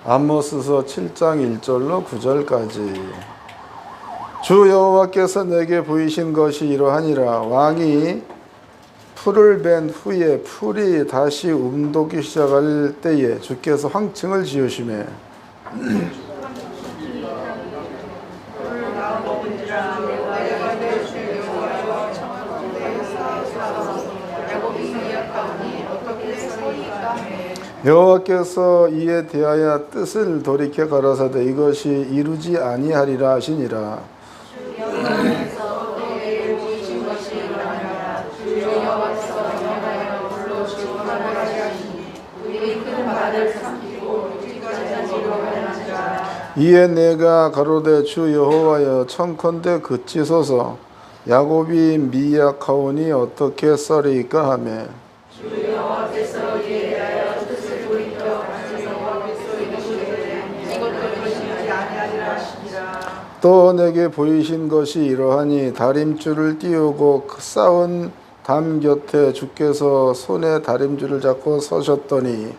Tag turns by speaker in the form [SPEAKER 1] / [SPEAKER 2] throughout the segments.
[SPEAKER 1] 아모스서 7장 1절로 9절까지. 주 여호와께서 내게 보이신 것이 이러하니라. 왕이 풀을 벤 후에 풀이 다시 움돋기 시작할 때에 주께서 황층을 지으시매 여호와께서 이에 대하여 뜻을 돌이켜 가라사대 이것이 이루지 아니하리라 하시니라. 이에 내가 가로되 주 여호와여 청컨대 그치소서 야곱이 미약하오니 어떻게 썰이까 하매 또 내게 보이신 것이 이러하니 다림줄을 띄우고 쌓은 담 곁에 주께서 손에 다림줄을 잡고 서셨더니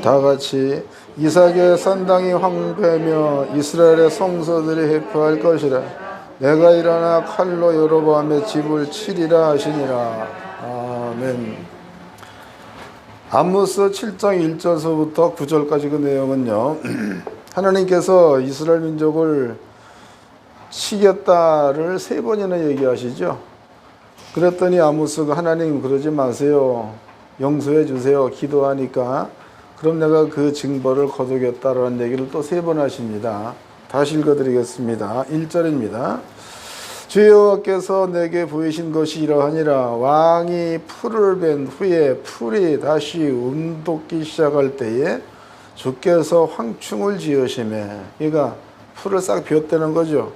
[SPEAKER 1] 다같이 이삭의 산당이 황폐하며 이스라엘의 성소들이 회포할 것이라. 내가 일어나 칼로 여로보암의 집을 치리라 하시니라. 아멘. 아모스 7장 1절서부터 9절까지 그 내용은요, 하나님께서 이스라엘 민족을 치겠다를 3번이나 얘기하시죠. 그랬더니 아모스가 하나님 그러지 마세요, 용서해 주세요 기도하니까 그럼 내가 그 징벌을 거두겠다라는 얘기를 또 3번 하십니다. 다시 읽어드리겠습니다. 1절입니다. 주 여호와께서 내게 보이신 것이 이러하니라. 왕이 풀을 벤 후에 풀이 다시 움돋기 시작할 때에 주께서 황충을 지으시매. 그러니까 풀을 싹 비웠다는 거죠.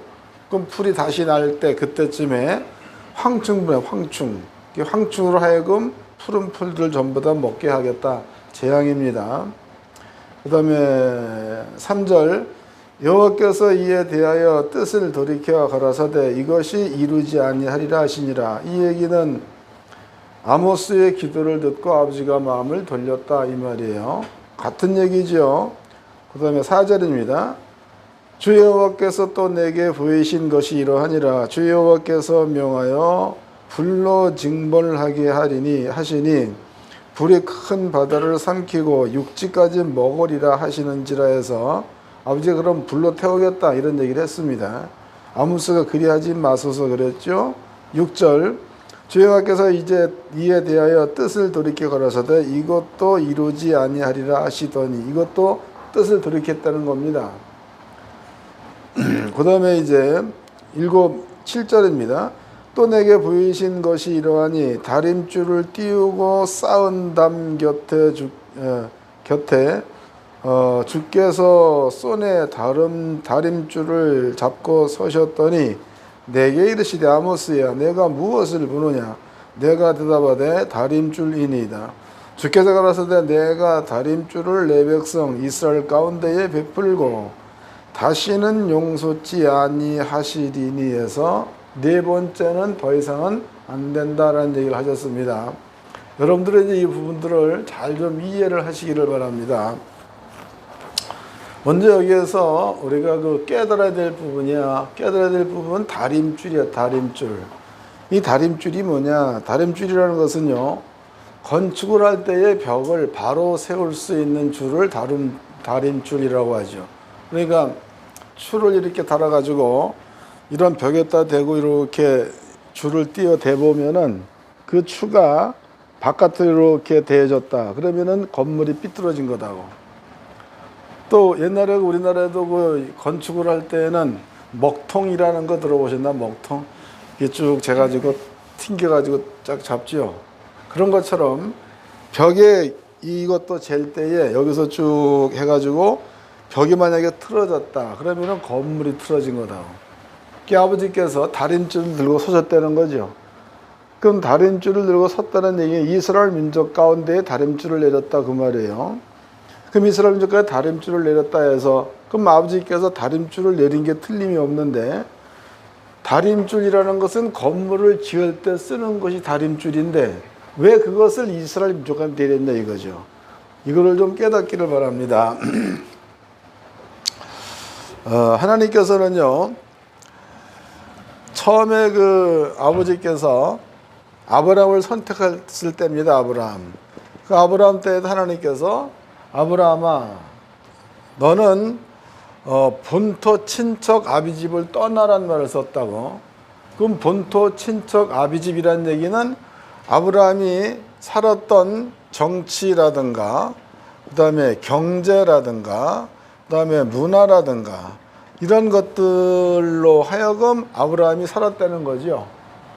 [SPEAKER 1] 그럼 풀이 다시 날 때 그때쯤에 황충분해 황충. 황충으로 하여금 푸른 풀들 전부 다 먹게 하겠다. 재앙입니다. 그 다음에 3절 여호와께서 이에 대하여 뜻을 돌이켜 가라사대 이것이 이루지 아니하리라 하시니라. 이 얘기는 아모스의 기도를 듣고 아버지가 마음을 돌렸다 이 말이에요. 같은 얘기죠. 그 다음에 4절입니다. 주 여호와께서 또 내게 보이신 것이 이러하니라. 주 여호와께서 명하여 불로 징벌하게 하시니 불이 큰 바다를 삼키고 육지까지 먹으리라 하시는지라 해서 아버지가 그럼 불로 태우겠다 이런 얘기를 했습니다. 아모스가 그리하지 마소서 그랬죠. 6절 주 여호와께서 이제 이에 대하여 뜻을 돌이켜 가라사대 이것도 이루지 아니하리라 하시더니 이것도 뜻을 돌이켰다는 겁니다. 그 다음에 이제 7절입니다. 또 내게 보이신 것이 이러하니 다림줄을 띄우고 쌓은 담 곁에 주께서 손에 다림줄을 잡고 서셨더니 내게 이르시되 아모스야 내가 무엇을 보느냐. 내가 대답하되 다림줄이니이다. 주께서 가라사대 내가 다림줄을 내 백성 이스라엘 가운데에 베풀고 다시는 용서치 아니하시리니 해서 4번째는 더 이상은 안 된다라는 얘기를 하셨습니다. 여러분들은 이제 이 부분들을 잘 좀 이해를 하시기를 바랍니다. 먼저 여기에서 우리가 깨달아야 될 부분이야. 깨달아야 될 부분은 다림줄이야, 다림줄. 이 다림줄이 뭐냐? 다림줄이라는 것은요, 건축을 할 때의 벽을 바로 세울 수 있는 줄을 다림줄이라고 하죠. 그러니까 줄을 이렇게 달아가지고 이런 벽에다 대고 이렇게 줄을 띄어 대보면은 그 추가 바깥으로 이렇게 대해졌다. 그러면은 건물이 삐뚤어진 거다고. 또 옛날에 우리나라에도 그 건축을 할 때는 먹통이라는 거 들어보셨나? 먹통? 이게 쭉 재가지고 튕겨가지고 쫙 잡죠. 그런 것처럼 벽에 이것도 잴 때에 여기서 쭉 해가지고 벽이 만약에 틀어졌다. 그러면은 건물이 틀어진 거다. 아버지께서 다림줄을 들고 서셨다는 거죠. 그럼 다림줄을 들고 섰다는 얘기는 이스라엘 민족 가운데에 다림줄을 내렸다 그 말이에요. 그럼 이스라엘 민족가 다림줄을 내렸다 해서 그럼 아버지께서 다림줄을 내린 게 틀림이 없는데 다림줄이라는 것은 건물을 지을 때 쓰는 것이 다림줄인데 왜 그것을 이스라엘 민족한테 내렸냐 이거죠. 이거를 좀 깨닫기를 바랍니다. 하나님께서는요, 처음에 그 아버지께서 아브라함을 선택했을 때입니다. 아브라함. 그 아브라함 때에도 하나님께서 아브라함아, 너는 본토 친척 아비집을 떠나란 말을 썼다고. 그럼 본토 친척 아비집이란 얘기는 아브라함이 살았던 정치라든가 그 다음에 경제라든가 그 다음에 문화라든가 이런 것들로 하여금 아브라함이 살았다는 거죠.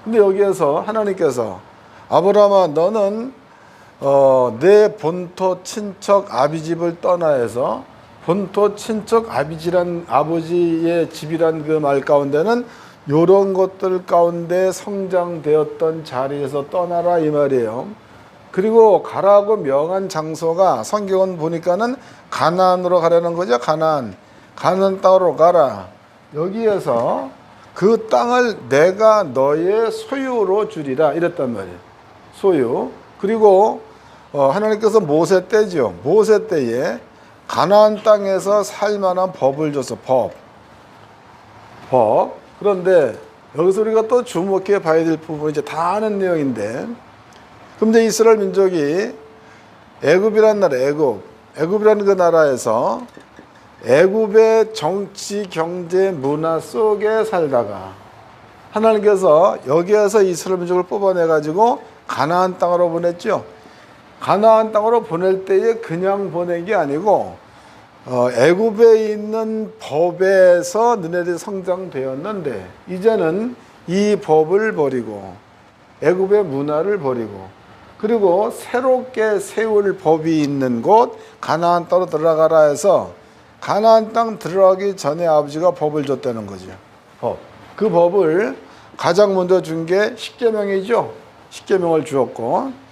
[SPEAKER 1] 근데 여기에서 하나님께서 아브라함아 너는 내 본토 친척 아비집을 떠나 해서 본토 친척 아비지란 아버지의 집이란 그 말 가운데는 요런 것들 가운데 성장되었던 자리에서 떠나라 이 말이에요. 그리고 가라고 명한 장소가 성경은 보니까는 가나안으로 가라는 거죠. 가나안 땅으로 가라. 여기에서 그 땅을 내가 너의 소유로 주리라 이랬단 말이에요. 소유. 그리고 하나님께서 모세 때죠. 모세 때에 가나안 땅에서 살 만한 법을 줬어. 법. 그런데 여기서 우리가 또 주목해 봐야 될 부분이 이제 다 아는 내용인데, 그럼 이제 이스라엘 민족이 애굽이라는 나라, 애굽이라는 그 나라에서 애굽의 정치, 경제, 문화 속에 살다가 하나님께서 여기에서 이스라엘 민족을 뽑아내 가지고 가나안 땅으로 보냈죠. 가나안 땅으로 보낼 때에 그냥 보낸 게 아니고 애굽에 있는 법에서 너네들이 성장되었는데 이제는 이 법을 버리고 애굽의 문화를 버리고 그리고 새롭게 세울 법이 있는 곳 가나안 땅으로 들어가라 해서 가나안 땅 들어가기 전에 아버지가 법을 줬다는 거죠. 그 법을 가장 먼저 준 게 십계명이죠. 십계명을 주었고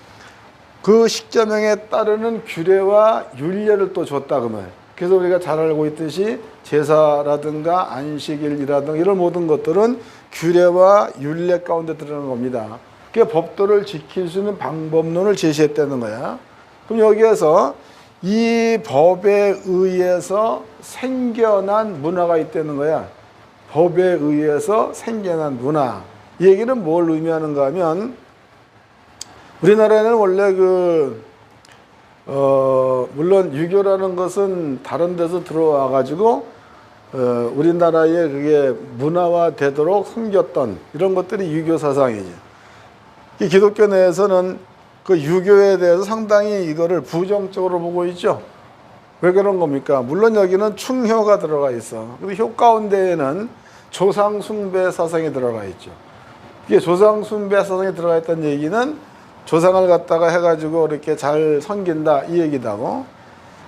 [SPEAKER 1] 그 십계명에 따르는 규례와 율례를 또 줬다 그 말. 그래서 우리가 잘 알고 있듯이 제사라든가 안식일이라든가 이런 모든 것들은 규례와 율례 가운데 들어가는 겁니다. 그 법도를 지킬 수 있는 방법론을 제시했다는 거야. 그럼 여기에서 이 법에 의해서 생겨난 문화가 있다는 거야. 법에 의해서 생겨난 문화. 이 얘기는 뭘 의미하는가 하면 우리나라에는 원래 물론 유교라는 것은 다른 데서 들어와 가지고 우리나라에 그게 문화화되도록 섬겼던 이런 것들이 유교 사상이죠. 이 기독교 내에서는 그 유교에 대해서 상당히 이거를 부정적으로 보고 있죠. 왜 그런 겁니까? 물론 여기는 충효가 들어가 있어. 그리고 효 가운데에는 조상 숭배 사상이 들어가 있죠. 이게 조상 숭배 사상이 들어가 있다는 얘기는 조상을 갖다가 해가지고 이렇게 잘 섬긴다 이 얘기다고.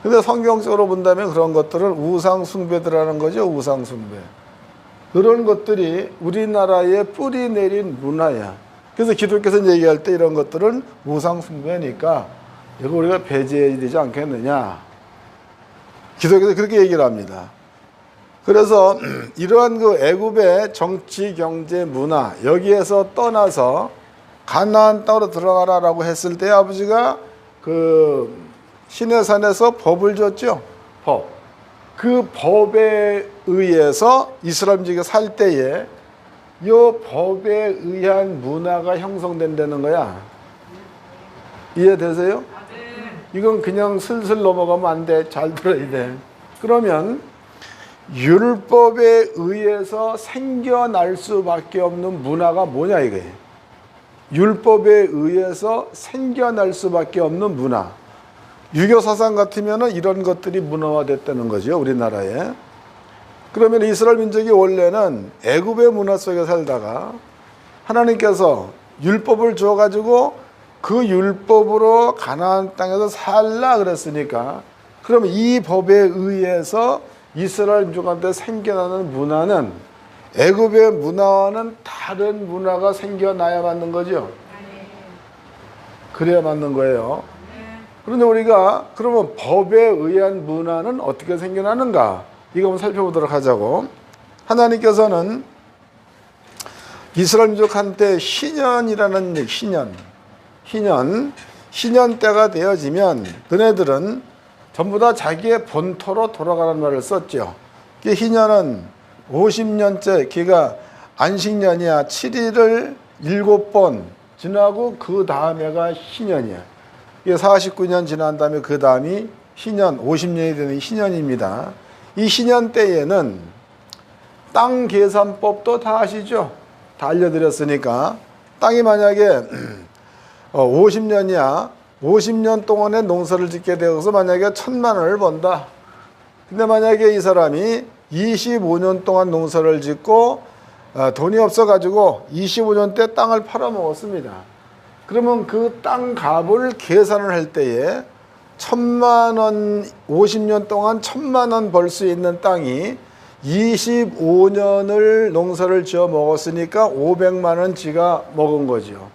[SPEAKER 1] 근데 성경적으로 본다면 그런 것들은 우상 숭배들하는 거죠. 우상 숭배. 그런 것들이 우리나라에 뿌리 내린 문화야. 그래서 기독교에서 얘기할 때 이런 것들은 우상 숭배니까 이거 우리가 배제해야 되지 않겠느냐. 기독교에서 그렇게 얘기를 합니다. 그래서 이러한 그 애굽의 정치, 경제, 문화 여기에서 떠나서 가나안 땅으로 들어가라라고 했을 때 아버지가 그 시내산에서 법을 줬죠. 법. 그 법에 의해서 이스라엘 민족이 살 때에 이 법에 의한 문화가 형성된다는 거야. 이해되세요? 이건 그냥 슬슬 넘어가면 안 돼. 잘 들어야 돼. 그러면 율법에 의해서 생겨날 수밖에 없는 문화가 뭐냐 이거예요. 율법에 의해서 생겨날 수밖에 없는 문화. 유교 사상 같으면 이런 것들이 문화화됐다는 거죠. 우리나라에. 그러면 이스라엘 민족이 원래는 애굽의 문화 속에 살다가 하나님께서 율법을 주어가지고 그 율법으로 가나안 땅에서 살라 그랬으니까 그러면 이 법에 의해서 이스라엘 민족한테 생겨나는 문화는 애굽의 문화와는 다른 문화가 생겨나야 맞는 거죠. 그래야 맞는 거예요. 그런데 우리가 그러면 법에 의한 문화는 어떻게 생겨나는가? 이거 한번 살펴보도록 하자고. 하나님께서는 이스라엘 민족한테 희년이라는 희년 때가 되어지면 너네들은 전부 다 자기의 본토로 돌아가는 말을 썼죠. 그 희년은 50년째, 걔가 안식년이야. 7일을 7번 지나고 그 다음에가 희년이야. 이게 49년 지난 다음에 그 다음이 희년, 50년이 되는 희년입니다. 이 희년 때에는 땅 계산법도 다 아시죠? 다 알려드렸으니까. 땅이 만약에 50년이야. 50년 동안에 농사를 짓게 되어서 만약에 1,000만 원을 번다. 근데 만약에 이 사람이 25년 동안 농사를 짓고 돈이 없어가지고 25년 때 땅을 팔아먹었습니다. 그러면 그 땅 값을 계산을 할 때에 1,000만 원, 50년 동안 1,000만 원 벌 수 있는 땅이 25년을 농사를 지어 먹었으니까 500만 원 지가 먹은 거죠.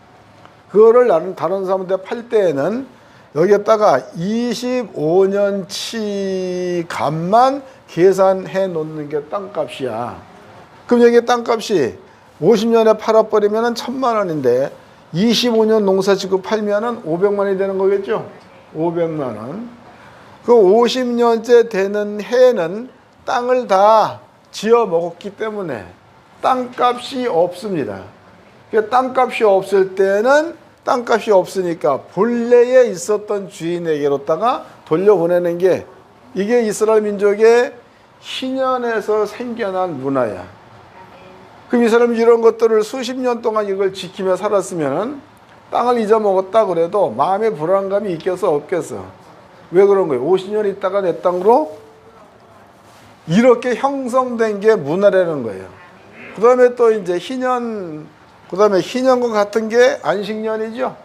[SPEAKER 1] 그거를 다른 사람한테 팔 때에는 여기에다가 25년치 값만 계산해 놓는 게 땅값이야. 그럼 여기 땅값이 50년에 팔아버리면 1,000만 원인데 25년 농사 짓고 팔면 500만 원이 되는 거겠죠? 500만 원. 그 50년째 되는 해에는 땅을 다 지어 먹었기 때문에 땅값이 없습니다. 땅값이 없을 때는 땅값이 없으니까 본래에 있었던 주인에게로다가 돌려보내는 게 이게 이스라엘 민족의 희년에서 생겨난 문화야. 그럼 이 사람이 이런 것들을 수십 년 동안 이걸 지키며 살았으면 땅을 잊어먹었다 그래도 마음의 불안감이 있겠어 없겠어? 왜 그런 거예요? 50년 있다가 내 땅으로 이렇게 형성된 게 문화라는 거예요. 그 다음에 또 이제 희년, 그 다음에 희년과 같은 게 안식년이죠.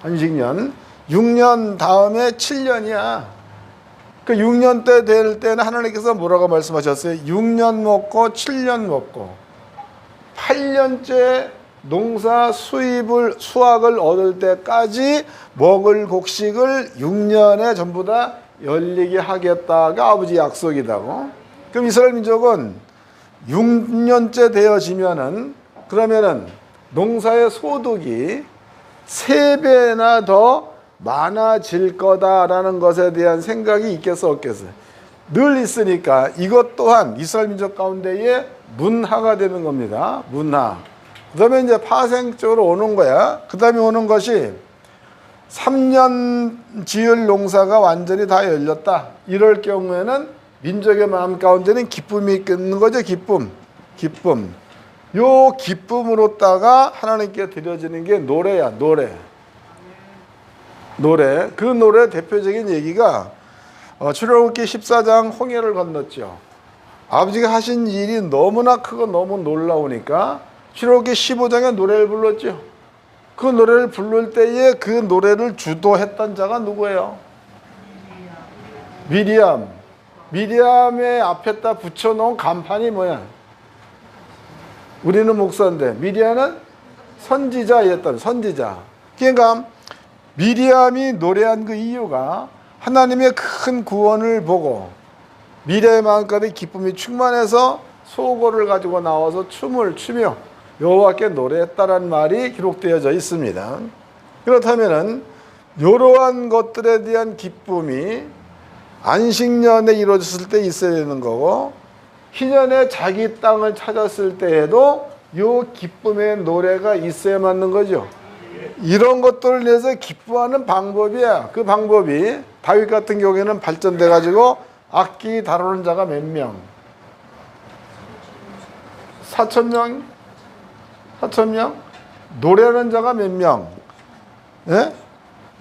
[SPEAKER 1] 안식년. 6년 다음에 7년이야. 그 6년 때 될 때는 하나님께서 뭐라고 말씀하셨어요? 6년 먹고 7년 먹고 8년째 농사 수확을 얻을 때까지 먹을 곡식을 6년에 전부 다 열리게 하겠다가 아버지 약속이다고. 그럼 이스라엘 민족은 6년째 되어지면은 그러면은 농사의 소득이 3배나 더 많아질 거다라는 것에 대한 생각이 있겠어 없겠어요? 늘 있으니까 이것 또한 이스라엘 민족 가운데의 문화가 되는 겁니다. 문화. 그 다음에 이제 파생적으로 오는 거야. 그 다음에 오는 것이 3년 지을 농사가 완전히 다 열렸다. 이럴 경우에는 민족의 마음 가운데는 기쁨이 있는 거죠. 기쁨. 요 기쁨으로다가 하나님께 드려지는 게 노래야. 노래. 그 노래 대표적인 얘기가 출애굽기 14장 홍해를 건넜죠. 아버지가 하신 일이 너무나 크고 너무 놀라우니까 출애굽기 15장에 노래를 불렀죠. 그 노래를 부를 때에 그 노래를 주도했던 자가 누구예요? 미리암. 미리암의 앞에다 붙여놓은 간판이 뭐야? 우리는 목사인데 미리암은 선지자였던 선지자. 그러니까 미리암이 노래한 그 이유가 하나님의 큰 구원을 보고 미래의 마음까지 기쁨이 충만해서 소고를 가지고 나와서 춤을 추며 여호와께 노래했다라는 말이 기록되어져 있습니다. 그렇다면은 이러한 것들에 대한 기쁨이 안식년에 이루어졌을 때 있어야 되는 거고 희년에 자기 땅을 찾았을 때에도 이 기쁨의 노래가 있어야 맞는 거죠. 이런 것들을 위해서 기뻐하는 방법이야. 그 방법이 다윗 같은 경우에는 발전돼 가지고 악기 다루는 자가 몇 명? 4,000명? 4,000명? 노래하는 자가 몇 명? 예?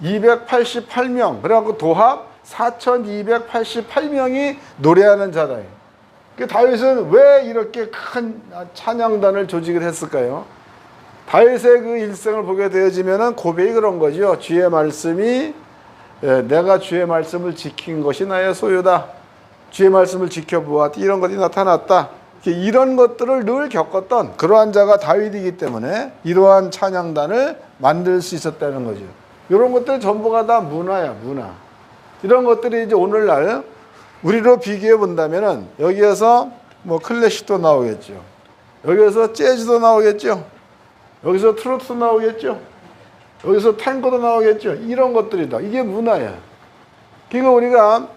[SPEAKER 1] 288명. 그래갖고 도합 4,288명이 노래하는 자다. 그 다윗은 왜 이렇게 큰 찬양단을 조직을 했을까요? 다윗의 그 일생을 보게 되어지면은 고백이 그런 거죠. 주의 말씀이 내가 주의 말씀을 지킨 것이 나의 소유다. 주의 말씀을 지켜보았다. 이런 것이 나타났다. 이런 것들을 늘 겪었던 그러한 자가 다윗이기 때문에 이러한 찬양단을 만들 수 있었다는 거죠. 이런 것들 전부가 다 문화야, 문화. 이런 것들이 이제 오늘날 우리로 비교해 본다면은 여기에서 뭐 클래식도 나오겠죠. 여기에서 재즈도 나오겠죠. 여기서 트로트도 나오겠죠. 여기서 탱고도 나오겠죠. 이런 것들이다. 이게 문화야. 그러니까 우리가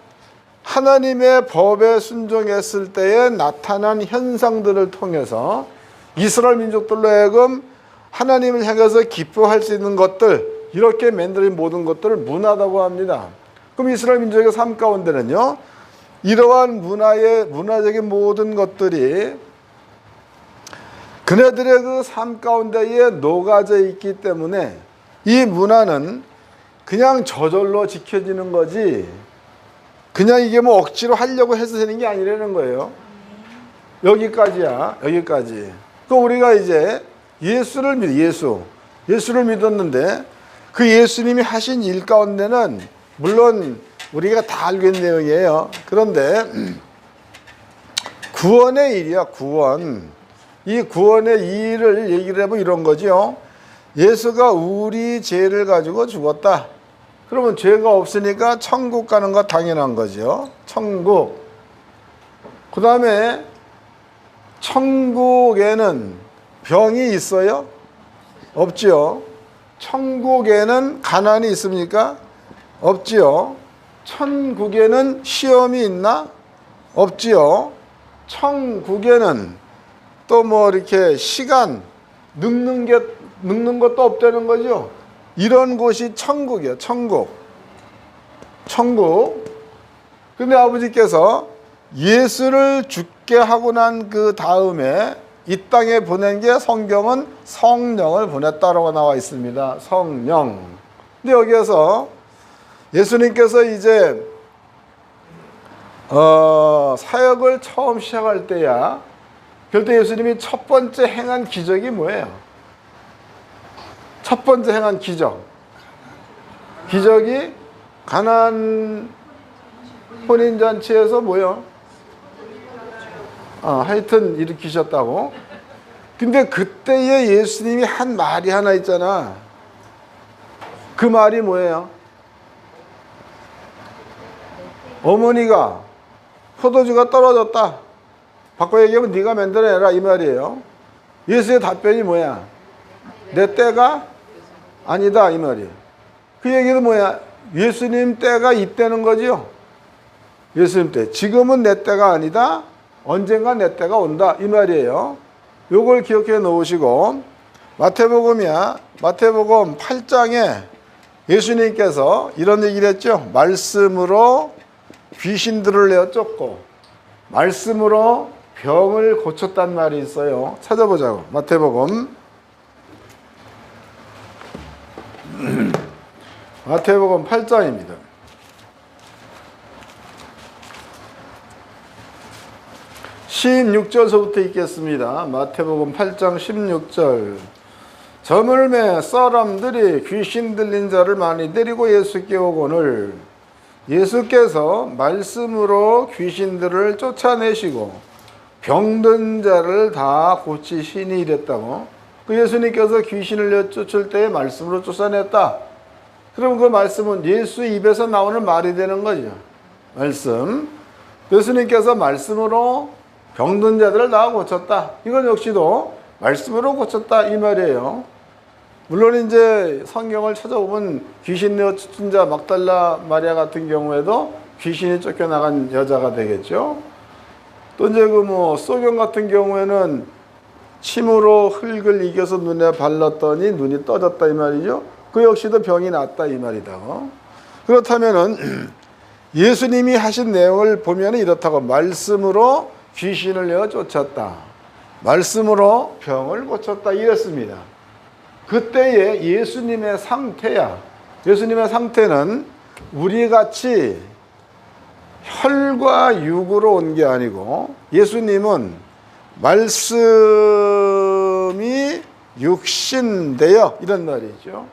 [SPEAKER 1] 하나님의 법에 순종했을 때에 나타난 현상들을 통해서 이스라엘 민족들로 하여금 하나님을 향해서 기뻐할 수 있는 것들, 이렇게 만들어진 모든 것들을 문화라고 합니다. 그럼 이스라엘 민족의 삶 가운데는요, 이러한 문화적인 모든 것들이 그네들의 그 삶 가운데에 녹아져 있기 때문에 이 문화는 그냥 저절로 지켜지는 거지, 그냥 이게 뭐 억지로 하려고 해서 되는 게 아니라는 거예요. 여기까지야, 여기까지. 그 우리가 이제 예수를 믿었는데 그 예수님이 하신 일 가운데는 물론 우리가 다 알고 있는 내용이에요. 그런데 구원의 일이야, 구원. 이 구원의 일을 얘기를 해보면 이런 거죠. 예수가 우리 죄를 가지고 죽었다. 그러면 죄가 없으니까 천국 가는 거 당연한 거죠. 천국. 그 다음에 천국에는 병이 있어요? 없지요. 천국에는 가난이 있습니까? 없지요. 천국에는 시험이 있나? 없지요. 천국에는 또 뭐 이렇게 시간 늙는 것도 없다는 거죠. 이런 곳이 천국이에요. 천국. 근데 아버지께서 예수를 죽게 하고 난 그 다음에 이 땅에 보낸 게 성경은 성령을 보냈다라고 나와 있습니다. 성령. 근데 여기에서 예수님께서 이제 사역을 처음 시작할 때야, 그때 예수님이 첫 번째 행한 기적이 뭐예요? 첫 번째 행한 기적이 가나안 혼인잔치에서 뭐요? 하여튼 일으키셨다고. 근데 그때에 예수님이 한 말이 하나 있잖아. 그 말이 뭐예요? 어머니가 포도주가 떨어졌다. 바꿔 얘기하면 네가 만들어내라, 이 말이에요. 예수의 답변이 뭐야? 내 때가 아니다, 이 말이에요. 그 얘기는 뭐야? 예수님 때가 있다는 거죠. 예수님 때. 지금은 내 때가 아니다. 언젠가 내 때가 온다, 이 말이에요. 요걸 기억해 놓으시고, 마태복음이야. 마태복음 8장에 예수님께서 이런 얘기를 했죠. 말씀으로 귀신들을 내어 쫓고 말씀으로 병을 고쳤단 말이 있어요. 찾아보자고. 마태복음 8장입니다. 16절서부터 읽겠습니다. 마태복음 8장 16절. 저물매 사람들이 귀신 들린 자를 많이 데리고 예수께 오거늘 예수께서 말씀으로 귀신들을 쫓아내시고 병든 자를 다 고치시니 이랬다고. 그 예수님께서 귀신을 쫓을 때에 말씀으로 쫓아냈다. 그럼 그 말씀은 예수 입에서 나오는 말이 되는 거죠. 말씀. 예수님께서 말씀으로 병든 자들을 다 고쳤다. 이건 역시도 말씀으로 고쳤다, 이 말이에요. 물론 이제 성경을 찾아보면 귀신 내어 쫓은 자 막달라 마리아 같은 경우에도 귀신이 쫓겨나간 여자가 되겠죠. 또 이제 그 뭐 소경 같은 경우에는 침으로 흙을 이겨서 눈에 발랐더니 눈이 떠졌다, 이 말이죠. 그 역시도 병이 낫다, 이 말이다. 그렇다면은 예수님이 하신 내용을 보면 이렇다고. 말씀으로 귀신을 내어 쫓았다. 말씀으로 병을 고쳤다, 이랬습니다. 그때의 예수님의 상태야. 예수님의 상태는 우리같이 혈과 육으로 온 게 아니고 예수님은 말씀이 육신되어, 이런 말이죠.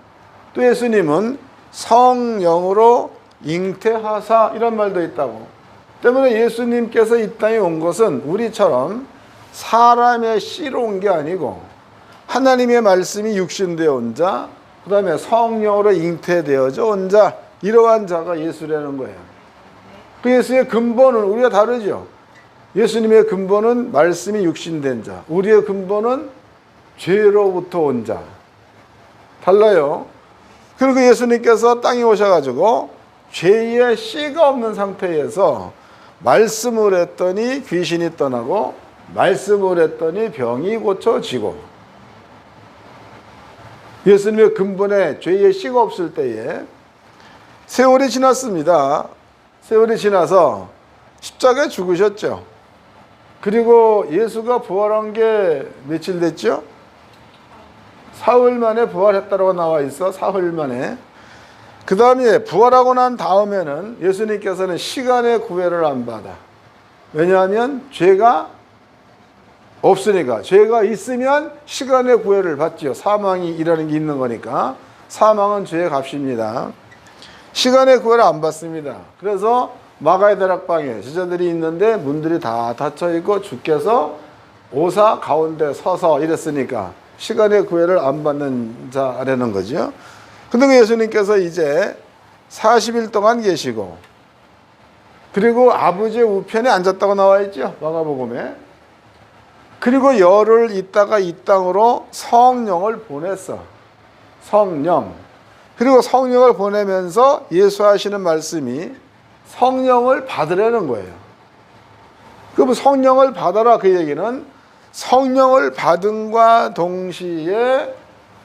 [SPEAKER 1] 또 예수님은 성령으로 잉태하사, 이런 말도 있다고. 때문에 예수님께서 이 땅에 온 것은 우리처럼 사람의 씨로 온 게 아니고 하나님의 말씀이 육신되어 온 자, 그 다음에 성령으로 잉태되어져 온 자, 이러한 자가 예수라는 거예요. 그 예수의 근본은 우리가 다르죠. 예수님의 근본은 말씀이 육신된 자, 우리의 근본은 죄로부터 온 자. 달라요. 그리고 예수님께서 땅에 오셔가지고 죄의 씨가 없는 상태에서 말씀을 했더니 귀신이 떠나고, 말씀을 했더니 병이 고쳐지고, 예수님의 근본에 죄의 씨가 없을 때에 세월이 지났습니다. 세월이 지나서 십자가에 죽으셨죠. 그리고 예수가 부활한 게 며칠 됐죠? 사흘 만에 부활했다고 나와 있어. 사흘 만에. 그 다음에 부활하고 난 다음에는 예수님께서는 시간의 구애를 안 받아. 왜냐하면 죄가 없으니까. 죄가 있으면 시간의 구애를 받지요. 사망이 일하는 게 있는 거니까. 사망은 죄의 값입니다. 시간의 구애를 안 받습니다. 그래서 마가의 다락방에 제자들이 있는데 문들이 다 닫혀 있고 주께서 오사 가운데 서서 이랬으니까 시간의 구애를 안 받는 자라는 거죠. 근데 그 예수님께서 이제 40일 동안 계시고, 그리고 아버지의 우편에 앉았다고 나와 있죠. 마가복음에. 그리고 열흘 있다가 이 땅으로 성령을 보냈어. 성령. 그리고 성령을 보내면서 예수 하시는 말씀이 성령을 받으라는 거예요. 그럼 성령을 받아라, 그 얘기는 성령을 받음과 동시에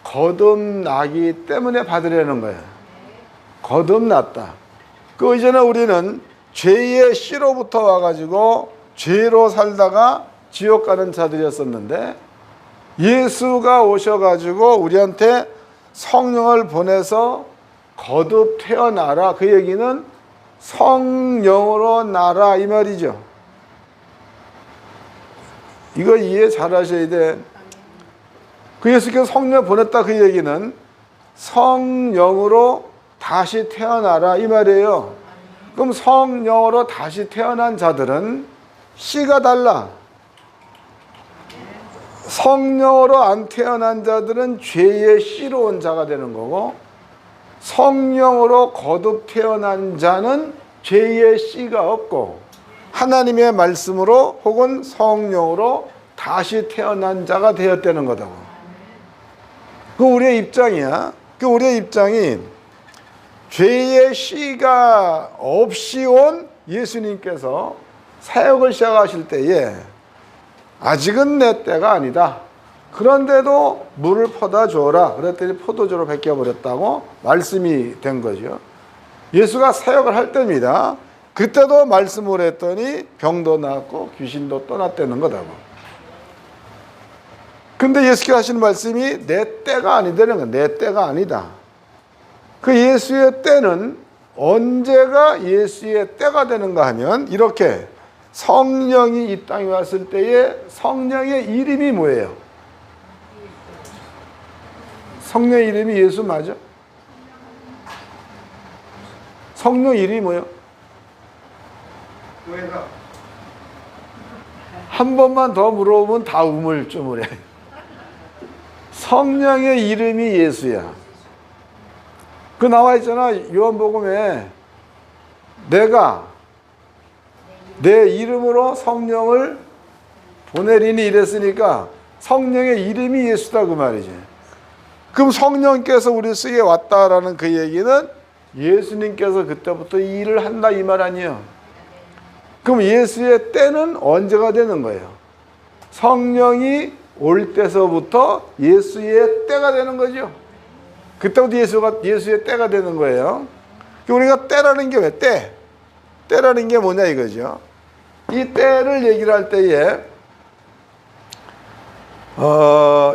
[SPEAKER 1] 거듭나기 때문에 받으려는 거예요. 거듭났다. 그 이전에 우리는 죄의 씨로부터 와가지고 죄로 살다가 지옥 가는 자들이었었는데, 예수가 오셔가지고 우리한테 성령을 보내서 거듭 태어나라, 그 얘기는 성령으로 나라 이 말이죠. 이거 이해 잘 하셔야 돼. 그 예수께서 성령을 보냈다, 그 얘기는 성령으로 다시 태어나라 이 말이에요. 그럼 성령으로 다시 태어난 자들은 씨가 달라. 성령으로 안 태어난 자들은 죄의 씨로 온 자가 되는 거고, 성령으로 거듭 태어난 자는 죄의 씨가 없고 하나님의 말씀으로 혹은 성령으로 다시 태어난 자가 되었다는 거다고. 그 우리의 입장이야. 그 우리의 입장이 죄의 씨가 없이 온 예수님께서 사역을 시작하실 때에 아직은 내 때가 아니다. 그런데도 물을 퍼다 줘라. 그랬더니 포도주로 베껴버렸다고 말씀이 된 거죠. 예수가 사역을 할 때입니다. 그때도 말씀을 했더니 병도 나았고 귀신도 떠났다는 거다고. 근데 예수께서 하시는 말씀이 내 때가 아니다는 거야. 내 때가 아니다. 그 예수의 때는 언제가 예수의 때가 되는가 하면, 이렇게 성령이 이 땅에 왔을 때에 성령의 이름이 뭐예요? 성령의 이름이 예수 맞아? 성령 이름이 뭐예요? 한 번만 더 물어보면 다 우물쭈물해. 성령의 이름이 예수야. 그 나와 있잖아, 요한복음에. 내가 내 이름으로 성령을 보내리니 이랬으니까 성령의 이름이 예수다 그 말이지. 그럼 성령께서 우리 속에 왔다라는 그 얘기는 예수님께서 그때부터 이 일을 한다 이 말 아니에요. 그럼 예수의 때는 언제가 되는 거예요? 성령이 올 때서부터 예수의 때가 되는 거죠. 그때부터 예수의 때가 되는 거예요. 우리가 때라는 게 왜 때? 때라는 게 뭐냐 이거죠. 이 때를 얘기를 할 때에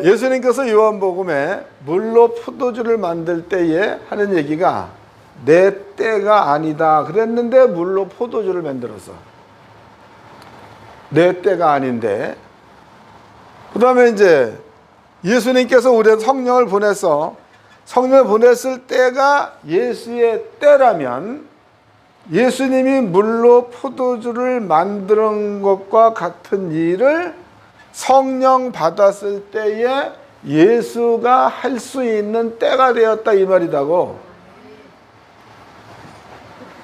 [SPEAKER 1] 예수님께서 요한복음에 물로 포도주를 만들 때에 하는 얘기가 내 때가 아니다 그랬는데 물로 포도주를 만들었어. 내 때가 아닌데. 그 다음에 이제 예수님께서 우리한테 성령을 보내서 성령을 보냈을 때가 예수의 때라면 예수님이 물로 포도주를 만드는 것과 같은 일을 성령 받았을 때에 예수가 할 수 있는 때가 되었다 이 말이다고.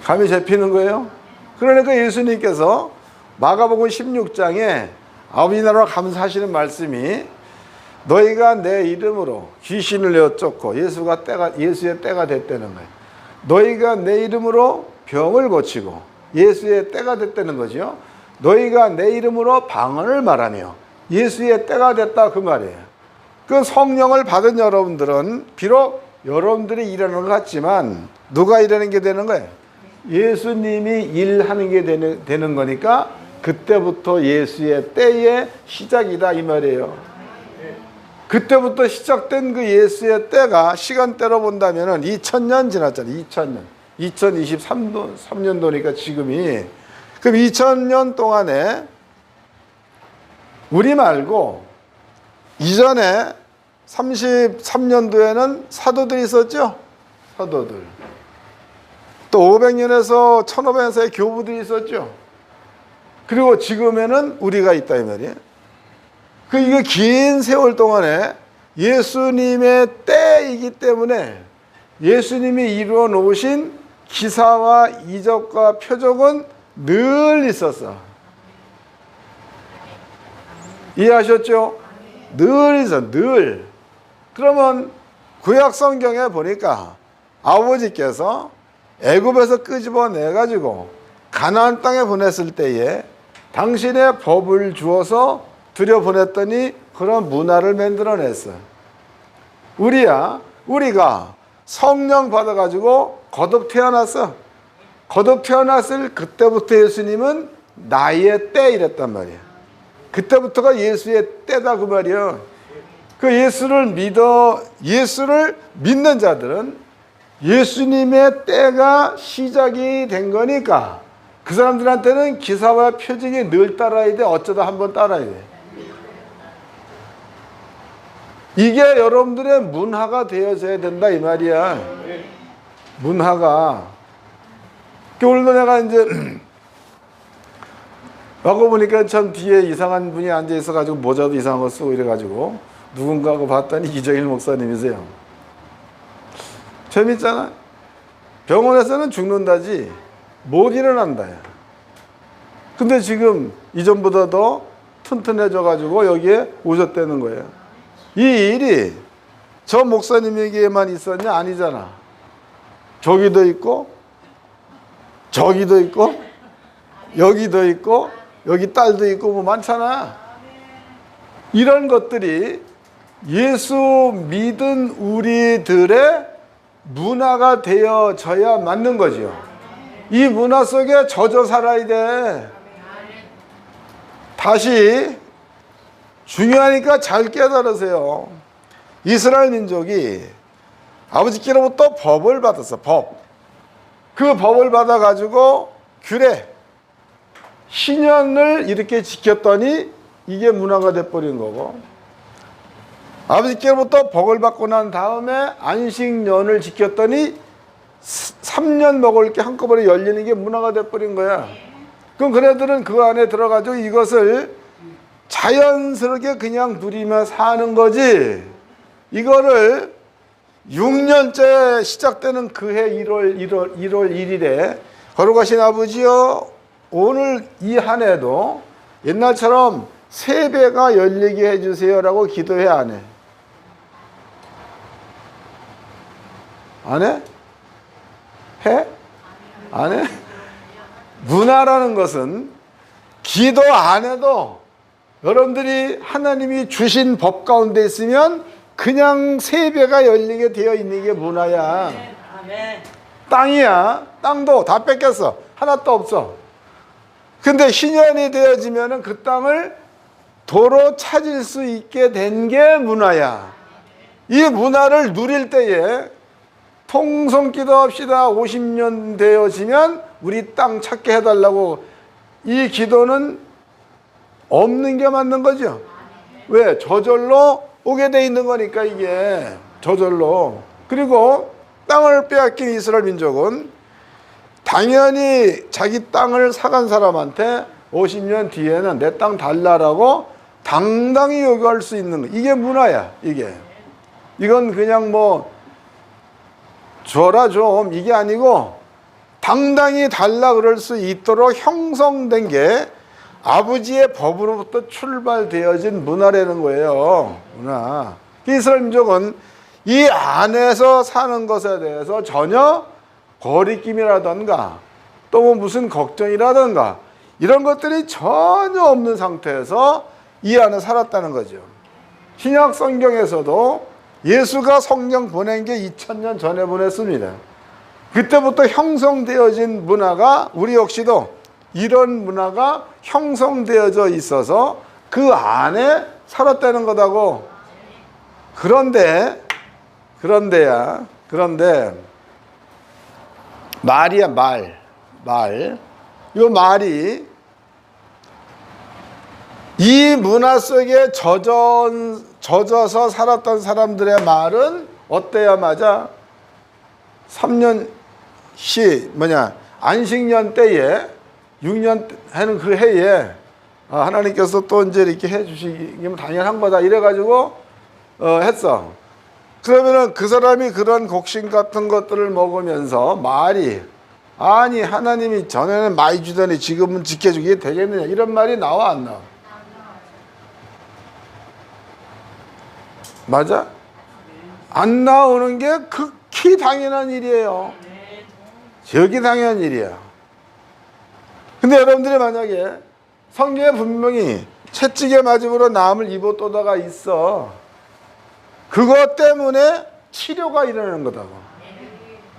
[SPEAKER 1] 감이 잡히는 거예요? 그러니까 예수님께서 마가복음 16장에 아버지 나라로 감사하시는 말씀이 너희가 내 이름으로 귀신을 내어 쫓고 예수의 때가 됐다는 거예요. 너희가 내 이름으로 병을 고치고 예수의 때가 됐다는 거죠. 너희가 내 이름으로 방언을 말하며 예수의 때가 됐다 그 말이에요. 그 성령을 받은 여러분들은 비록 여러분들이 일하는 것 같지만 누가 일하는 게 되는 거예요? 예수님이 일하는 게 되는 거니까 그때부터 예수의 때의 시작이다 이 말이에요. 그때부터 시작된 그 예수의 때가 시간대로 본다면 2000년 지났잖아요. 2000년. 2023년도니까 지금이. 그럼 2000년 동안에 우리 말고 이전에 33년도에는 사도들이 있었죠. 사도들. 또 500년에서 1500년 사이에 교부들이 있었죠. 그리고 지금에는 우리가 있다 이 말이에요. 이게 긴 세월 동안에 예수님의 때이기 때문에 예수님이 이루어 놓으신 기사와 이적과 표적은 늘 있었어. 이해하셨죠? 늘 있어, 늘. 그러면 구약 성경에 보니까 아버지께서 애굽에서 끄집어내 가지고 가나안 땅에 보냈을 때에 당신의 법을 주어서 들여보냈더니 그런 문화를 만들어냈어. 우리가 성령 받아가지고 거듭 태어났어. 거듭 태어났을 그때부터 예수님은 나의 때 이랬단 말이야. 그때부터가 예수의 때다 그 말이야. 그 예수를 믿는 자들은 예수님의 때가 시작이 된 거니까 그 사람들한테는 기사와 표적이 늘 따라야 돼. 어쩌다 한번 따라야 돼. 이게 여러분들의 문화가 되어져야 된다 이 말이야. 문화가. 오늘도 내가 이제 와고 보니까 참 뒤에 이상한 분이 앉아 있어가지고 모자도 이상한 거 쓰고 이래가지고 누군가고 봤더니 이정일 목사님이세요. 재밌잖아. 병원에서는 죽는다지 못 일어난다. 근데 지금 이전보다 더 튼튼해져가지고 여기에 오셨다는 거예요. 이 일이 저 목사님에게만 있었냐? 아니잖아. 저기도 있고 저기도 있고 여기도 있고 여기 딸도 있고 뭐 많잖아. 이런 것들이 예수 믿은 우리들의 문화가 되어져야 맞는 거죠. 이 문화 속에 젖어 살아야 돼. 다시 중요하니까 잘 깨달으세요. 이스라엘 민족이 아버지께로부터 법을 받았어. 법. 그 법을 받아가지고 규례, 신년을 이렇게 지켰더니 이게 문화가 돼버린 거고, 아버지께로부터 복을 받고 난 다음에 안식년을 지켰더니 3년 먹을 게 한꺼번에 열리는 게 문화가 돼버린 거야. 그럼 그네들은 그 안에 들어가지고 이것을 자연스럽게 그냥 누리며 사는 거지. 이거를 6년째 시작되는 그해 1월 1일에 거룩하신 아버지여, 오늘 이 한 해도 옛날처럼 세배가 열리게 해주세요라고 기도해 안 해? 안 해? 해? 안 해? 문화라는 것은 기도 안 해도 여러분들이 하나님이 주신 법 가운데 있으면 그냥 세배가 열리게 되어 있는 게 문화야. 땅이야. 땅도 다 뺏겼어. 하나도 없어. 근데 신년이 되어지면 그 땅을 도로 찾을 수 있게 된 게 문화야. 이 문화를 누릴 때에 통성 기도합시다. 50년 되어지면 우리 땅 찾게 해달라고. 이 기도는 없는 게 맞는 거죠. 왜? 저절로 오게 돼 있는 거니까, 이게 저절로. 그리고 땅을 빼앗긴 이스라엘 민족은 당연히 자기 땅을 사간 사람한테 50년 뒤에는 내 땅 달라라고 당당히 요구할 수 있는 거. 이게 문화야. 이건 그냥 뭐 줘라 좀 이게 아니고 당당히 달라 그럴 수 있도록 형성된 게 아버지의 법으로부터 출발되어진 문화라는 거예요. 문화. 이스라엘 민족은 이 안에서 사는 것에 대해서 전혀 거리낌이라든가 또 뭐 무슨 걱정이라든가 이런 것들이 전혀 없는 상태에서 이 안에 살았다는 거죠. 신약 성경에서도 예수가 성령 보낸 게 2000년 전에 보냈습니다. 그때부터 형성되어진 문화가 우리 역시도 이런 문화가 형성되어져 있어서 그 안에 살았다는 거다고. 그런데 말이야, 말. 이 말이 이 문화 속에 젖어서 살았던 사람들의 말은 어때야 맞아? 3년 안식년 때에 6년 하는 그 해에 하나님께서 또 이제 이렇게 해주시기면 당연한 거다 이래가지고 했어. 그러면은 그 사람이 그런 곡식 같은 것들을 먹으면서 말이 아니 하나님이 전에는 많이 주더니 지금은 지켜주게 되겠느냐 이런 말이 나와 안 나와? 맞아? 안 나오는 게 극히 당연한 일이에요. 저기 당연한 일이야. 근데 여러분들이 만약에 성경에 분명히 채찍에 맞음으로 남을 입어도다가 있어. 그것 때문에 치료가 일어나는 거다고.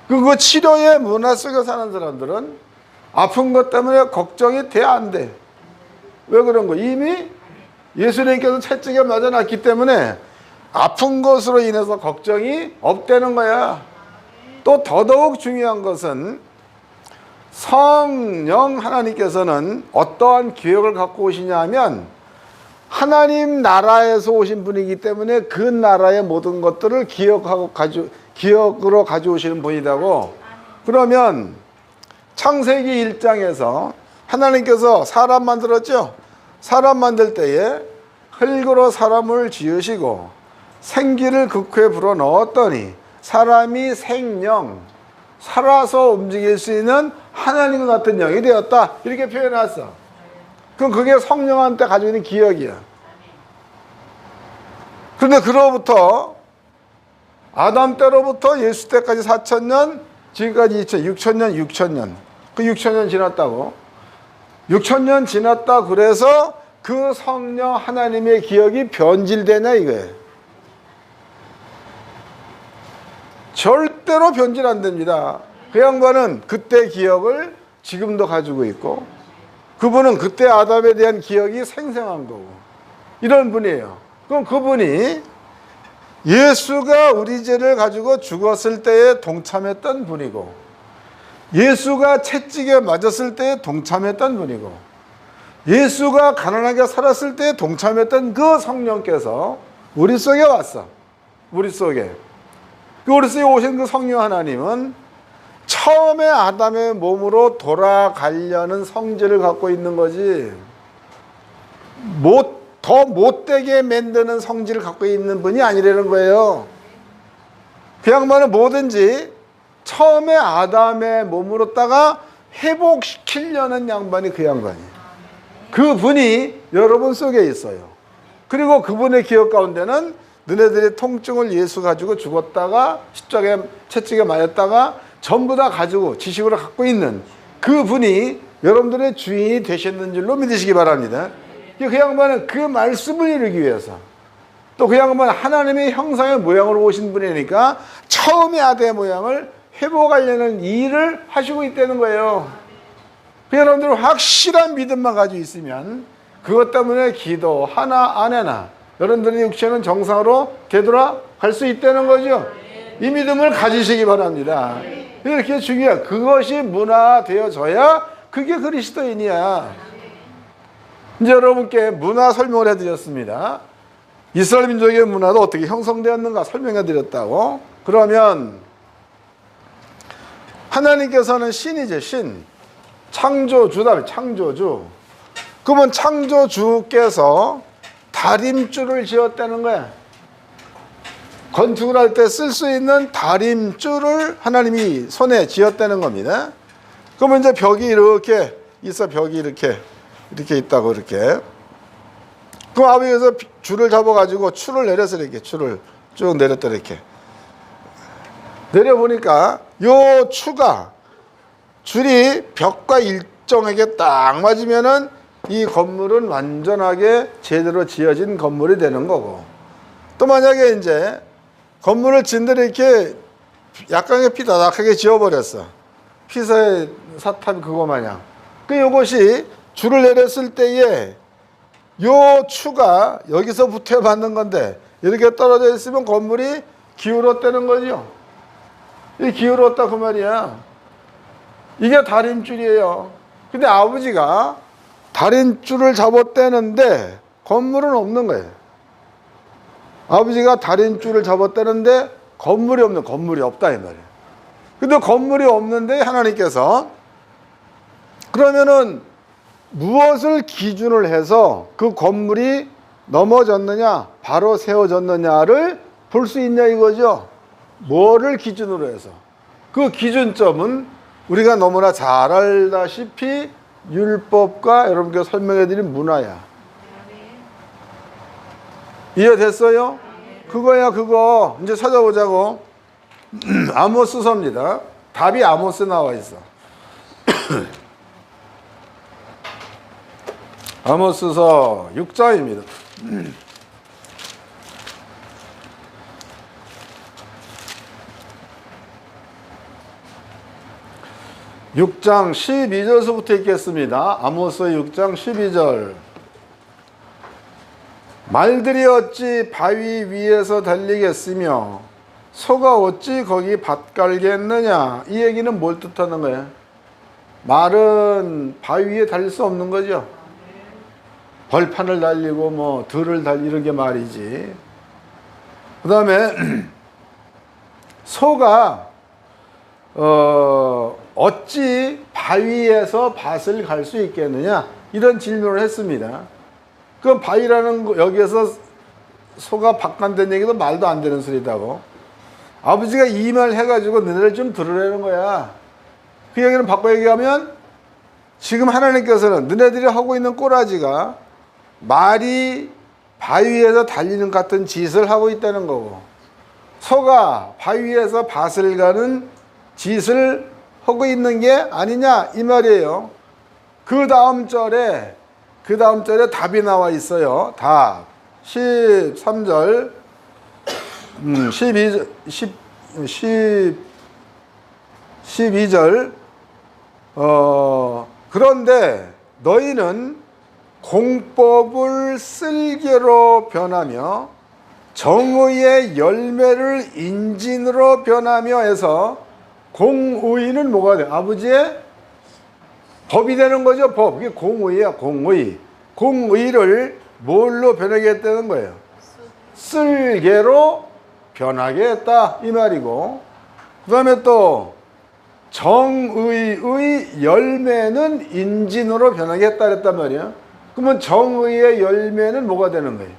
[SPEAKER 1] 그 치료의 문화 속에 사는 사람들은 아픈 것 때문에 걱정이 돼 안 돼? 왜 그런 거? 이미 예수님께서 채찍에 맞아놨기 때문에 아픈 것으로 인해서 걱정이 없다는 거야. 또 더더욱 중요한 것은 성령 하나님께서는 어떠한 기억을 갖고 오시냐 하면 하나님 나라에서 오신 분이기 때문에 그 나라의 모든 것들을 기억으로 가져오시는 분이라고. 그러면 창세기 1장에서 하나님께서 사람 만들었죠. 사람 만들 때에 흙으로 사람을 지으시고 생기를 그 코에 불어넣었더니 사람이 생령, 살아서 움직일 수 있는 하나님 같은 영이 되었다 이렇게 표현했어. 그럼 그게 성령한테 가지고 있는 기억이야. 그런데 그로부터 아담 때로부터 예수 때까지 4000년, 지금까지 6000년 그 6000년 지났다고. 6000년 지났다 그래서 그 성령 하나님의 기억이 변질되냐 이거예요. 절대로 변질 안 됩니다. 그 양반은 그때 기억을 지금도 가지고 있고 그분은 그때 아담에 대한 기억이 생생한 거고 이런 분이에요. 그럼 그분이 예수가 우리 죄를 가지고 죽었을 때에 동참했던 분이고 예수가 채찍에 맞았을 때에 동참했던 분이고 예수가 가난하게 살았을 때에 동참했던 그 성령께서 우리 속에 왔어. 우리 속에. 우리 속에 오신 그 성령 하나님은 처음에 아담의 몸으로 돌아가려는 성질을 갖고 있는 거지 더 못되게 만드는 성질을 갖고 있는 분이 아니라는 거예요. 그 양반은 뭐든지 처음에 아담의 몸으로다가 회복시키려는 양반이 그 양반이에요. 그 분이 여러분 속에 있어요. 그리고 그분의 기억 가운데는 너네들의 통증을 예수 가지고 죽었다가 십자가에 채찍에 맞았다가 전부 다 가지고 지식으로 갖고 있는 그 분이 여러분들의 주인이 되셨는 줄로 믿으시기 바랍니다. 그 양반은 그 말씀을 이루기 위해서 또 그 양반은 하나님의 형상의 모양으로 오신 분이니까 처음에 아담의 모양을 회복하려는 일을 하시고 있다는 거예요. 여러분들 확실한 믿음만 가지고 있으면 그것 때문에 기도 하나 안 해나 여러분들의 육체는 정상으로 되돌아갈 수 있다는 거죠. 이 믿음을 가지시기 바랍니다. 이렇게 중요해요. 그것이 문화되어져야 그게 그리스도인이야. 이제 여러분께 문화 설명을 해드렸습니다. 이스라엘 민족의 문화도 어떻게 형성되었는가 설명해드렸다고. 그러면 하나님께서는 신이죠. 신. 창조주다. 창조주. 그러면 창조주께서 다림줄을 지었다는 거야. 건축을 할 때 쓸 수 있는 다림줄을 하나님이 손에 쥐었다는 겁니다. 그러면 이제 벽이 이렇게 있어. 벽이 이렇게 있다고 이렇게. 그럼 아버지가 줄을 잡아가지고 추를 내려서 이렇게 추를 쭉 내렸다 이렇게. 내려보니까 요 추가 줄이 벽과 일정하게 딱 맞으면은 이 건물은 완전하게 제대로 지어진 건물이 되는 거고, 또 만약에 이제 건물을 짓는데 이렇게 약간의 피다닥하게 지어버렸어. 피서의 사탑 그거 마냥. 그 요것이 줄을 내렸을 때에 요 추가 여기서 붙어 받는 건데 이렇게 떨어져 있으면 건물이 기울었다는 거죠. 이 기울었다 그 말이야. 이게 다림줄이에요. 근데 아버지가 다림줄을 잡았다는데 건물은 없는 거예요. 아버지가 다림줄을 잡았다는데 건물이 없다 이 말이에요. 근데 건물이 없는데 하나님께서 그러면은 무엇을 기준을 해서 그 건물이 넘어졌느냐 바로 세워졌느냐를 볼 수 있냐 이거죠. 뭐를 기준으로 해서. 그 기준점은 우리가 너무나 잘 알다시피 율법과 여러분께 설명해 드린 문화야. 이해됐어요? 그거야 그거. 이제 찾아보자고. 아모스서입니다. 답이 아모스 나와 있어. 아모스서 6장입니다. 6장 12절서부터 읽겠습니다. 아모스 6장 12절. 말들이 어찌 바위 위에서 달리겠으며 소가 어찌 거기 밭 갈겠느냐. 이 얘기는 뭘 뜻하는 거예요? 말은 바위 위에 달릴 수 없는 거죠. 벌판을 달리고 뭐 들을 달리는 게 말이지. 그 다음에 소가 어찌 바위에서 밭을 갈 수 있겠느냐 이런 질문을 했습니다. 그럼 바위라는 거 여기에서 소가 밭 간다는 얘기도 말도 안 되는 소리다고. 아버지가 이 말 해가지고 너네들 좀 들으라는 거야. 그 얘기는 바꿔 얘기하면 지금 하나님께서는 너네들이 하고 있는 꼬라지가 말이 바위에서 달리는 같은 짓을 하고 있다는 거고, 소가 바위에서 밭을 가는 짓을 하고 있는 게 아니냐 이 말이에요. 그 다음 절에 답이 나와 있어요. 답 13절 12절 그런데 너희는 공법을 쓸개로 변하며 정의의 열매를 인진으로 변하며 해서 공의는 뭐가 돼? 아버지의 법이 되는 거죠. 법. 그게 공의야. 공의를 뭘로 변하겠다는 거예요? 쓸개로 변하게 했다 이 말이고, 그 다음에 또 정의의 열매는 인진으로 변하게 했다 그랬단 말이야. 그러면 정의의 열매는 뭐가 되는 거예요?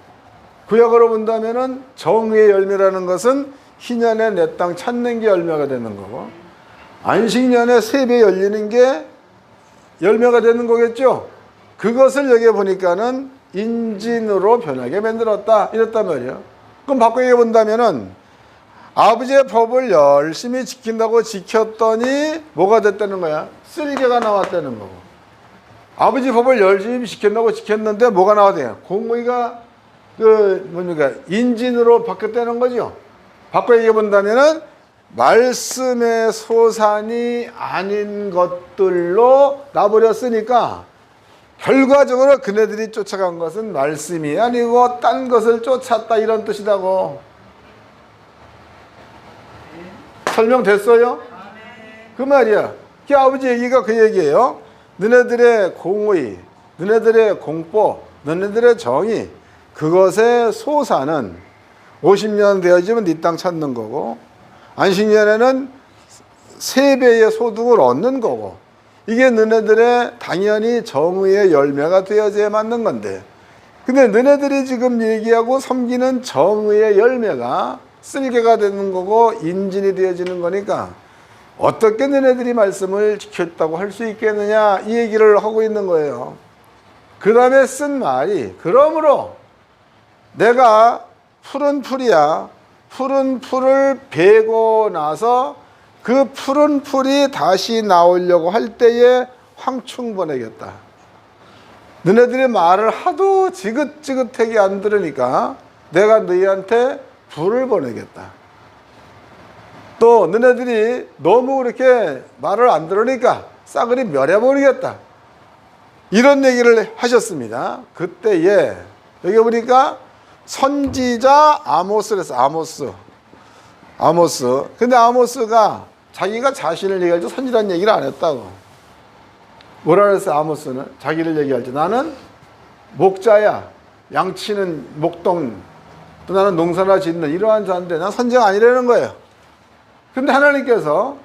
[SPEAKER 1] 구약으로 본다면은 정의의 열매라는 것은 희년에 내 땅 찾는 게 열매가 되는 거고, 안식년에 세배 열리는 게 열매가 되는 거겠죠. 그것을 여기 보니까는 인진으로 변하게 만들었다 이랬단 말이에요. 그럼 바꾸게 본다면은 아버지의 법을 열심히 지킨다고 지켰더니 뭐가 됐다는 거야? 쓸개가 나왔다는 거고. 아버지 법을 열심히 지킨다고 지켰는데 뭐가 나왔대요? 공의가 인진으로 바뀌었다는 거죠. 바꿔 얘기해 본다면은 말씀의 소산이 아닌 것들로 나버렸으니까 결과적으로 그네들이 쫓아간 것은 말씀이 아니고 딴 것을 쫓았다 이런 뜻이라고. 설명됐어요? 그 말이야. 그 아버지 얘기가 그 얘기예요. 너네들의 공의, 너네들의 공법, 너네들의 정의, 그것의 소산은 50년 되어지면 네 땅 찾는 거고, 안식년에는 3배의 소득을 얻는 거고, 이게 너네들의 당연히 정의의 열매가 되어져야 맞는 건데, 근데 너네들이 지금 얘기하고 섬기는 정의의 열매가 쓸개가 되는 거고 인진이 되어지는 거니까 어떻게 너네들이 말씀을 지켰다고 할 수 있겠느냐 이 얘기를 하고 있는 거예요. 그 다음에 쓴 말이 그러므로 내가 푸른 풀이야. 푸른 풀을 베고 나서 그 푸른 풀이 다시 나오려고 할 때에 황충 보내겠다. 너네들이 말을 하도 지긋지긋하게 안 들으니까 내가 너희한테 불을 보내겠다. 또 너네들이 너무 그렇게 말을 안 들으니까 싸그리 멸해버리겠다. 이런 얘기를 하셨습니다. 그때에 여기 보니까 선지자 아모스를 했어. 아모스. 근데 아모스가 자기가 자신을 얘기할 때 선지라는 얘기를 안 했다고. 뭐라 그랬어요? 아모스는 자기를 얘기할 때 나는 목자야. 양치는 목동. 또 나는 농사나 짓는 이러한 자인데 난 선지자가 아니라는 거예요. 근데 하나님께서